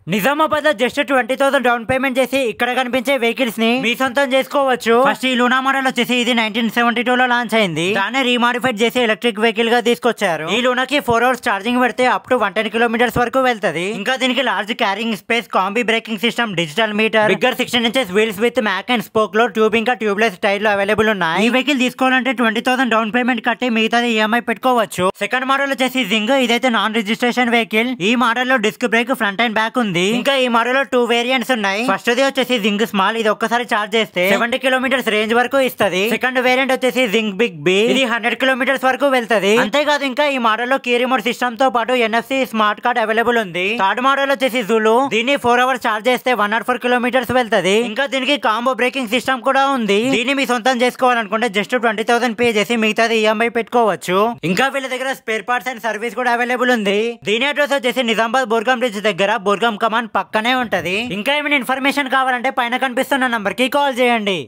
నిజామాబాద్ లో just 20,000 down payment చేసి ఇక్కడ కనిపించే వెహికల్స్ ని మీ సొంతం చేసుకోవచ్చు. ఫస్ట్ ఈ లూనా మోడల్ వచ్చేసి ఇది 1972 లో లాంచ్ అయింది. దాన్ని రీమాడిఫైడ్ చేసి ఎలక్ట్రిక్ వెహికల్ గా తీసుకొచ్చారు. ఈ లూనాకి 4 hours ఛార్జింగ్ పెడితే అప్ టు 110 kilometers వరకు వెళ్తది. ఇంకా దీనికి large carrying space, combi braking system, digital meter, bigger 16 inches wheels with mag and spoke లో ట్యూబ్ ఇంకా ట్యూబ్లెస్ టైర్ లో అవైలబుల్ ఉన్నాయి. ఈ వెహికల్ తీసుకోవాలంటే 20,000 డౌన్ పేమెంట్ కట్టి మిగతాది ఈఎంఐ పెట్టుకోవచ్చు. సెకండ్ మోడల్ వచ్చేసి జింగ్. ఇదైతే నాన్ రిజిస్ట్రేషన్ వెహికల్. ఈ మోడల్ లో disc brake, front and back ఉంది. ఇంకా ఈ మోడల్ 2 వేరియంట్స్ ఉన్నాయి. ఫస్ట్ ది వచ్చేసి జింగ్ స్మాల్. ఇది ఒక్కసారి చార్జ్ చేస్తే 70 kilometers రేంజ్ వరకు ఇస్తది. సెకండ్ వేరియంట్ వచ్చేసి జింగ్ బిగ్ బి. ఇది 100 kilometers వరకు వెళ్తది. అంతేకాదు ఇంకా ఈ మోడల్ లో కీ రిమోట్ సిస్టమ్ తో పాటు NFC స్మార్ట్ కార్డ్ అవైలబుల్ ఉంది. థర్డ్ మోడల్ వచ్చేసి జులు. దీన్ని 4 hours చార్జ్ చేస్తే 104 kilometers వెళ్తది. ఇంకా దీనికి కాంబో బ్రేకింగ్ సిస్టమ్ కూడా ఉంది. దీన్ని మీ సొంతం చేసుకోవాలనుకుంటే జస్ట్ 20,000 పే చేసి మిగతాది ఈఎంఐ పెట్టుకోవచ్చు. ఇంకా వీళ్ళ దగ్గర స్పేర్ పార్ట్స్ అండ్ సర్వీస్ కూడా అవైలబుల్ ఉంది. దీని అడ్రస్ వచ్చేసి నిజామాబాద్ బోర్గం బ్రిడ్జ్ దగ్గర బోర్గం కమాన్ పక్కనే ఉంటది. ఇంకా ఏమైనా ఇన్ఫర్మేషన్ కావాలంటే పైన కనిపిస్తున్న నంబర్ కి కాల్ చేయండి.